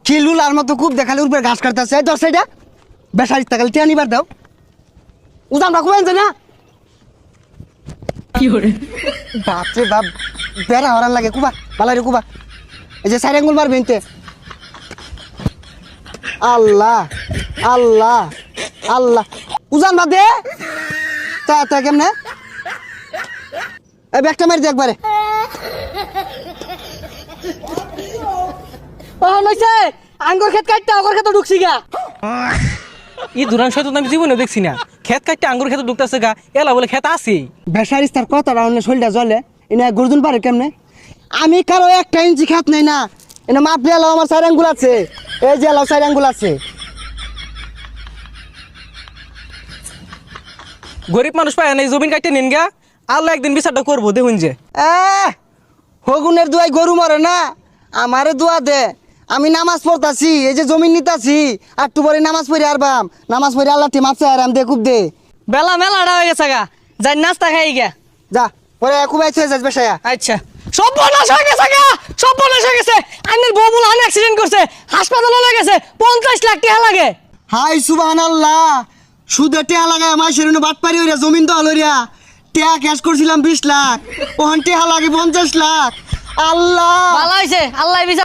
খিলুল আর মতো খুব দেখালে উপরে ঘাস কাটতেছে দশ সাইডা বেসারি তাকালে টিয়া নিবার দাও উজান রাখবো না কি করে বাপরে বাপ বেড়া হরান লাগে কুবা বালারে কুবা এই যে সাইড আঙ্গুল মারবে ইনতে আল্লাহ আল্লাহ আল্লাহ উজান বাদ দে তা কেমনে এই ব্যাগটা মারি দে একবারে ও নইছে আঙ্গুর ক্ষেত কাটতে আগর ক্ষেত ঢুকছি গা ই দুরান শয়তান আমি জীবনে দেখছি না ক্ষেত কাটতে আঙ্গুর ক্ষেত ঢুকতেছে গা এলা বলে ক্ষেত আছে বেসারিস তার কথা রাউন্ডে শরীরটা জ্বলে এনে গুরুজন পারে কেমনে আমি কারো একটা ইঞ্চি খাত নেই না এনে মাপলে এলাও আমার চার আঙ্গুল আছে এই যে এলাও চার আঙ্গুল আছে গরিব মানুষ পায় না জমিন কাটতে নিন গা আল্লাহ একদিন বিচারটা করবো দেখুন যে হগুনের দুয়াই গরু মরে না আমারে দোয়া দে আমি নামাজ পড়তাছি এই যে জমিন নিতাছি একটু পরে নামাজ পড়ি আরবাম নামাজ পড়ি আল্লাহ টি মাপছে আরাম দে খুব দে বেলা মেলাটা হয়ে গেছে গা যাই নাস্তা খাই গা যা পরে খুব আইছে যাস বেশায়া আচ্ছা সব বনাশ হয়ে গেছে গা সব বনাশ হয়ে গেছে আইনের বউ বলে আইন অ্যাক্সিডেন্ট করছে হাসপাতালে লয়ে গেছে 50 লাখ টাকা লাগে হাই সুবহানাল্লাহ সুদে টিয়া লাগায় মাসের বাট পারি হইরা জমিন তো হলরিয়া টিয়া ক্যাশ করছিলাম 20 লাখ ওখান টিয়া লাগে 50 লাখ আল্লাহ ভালো হয়েছে আল্লাহ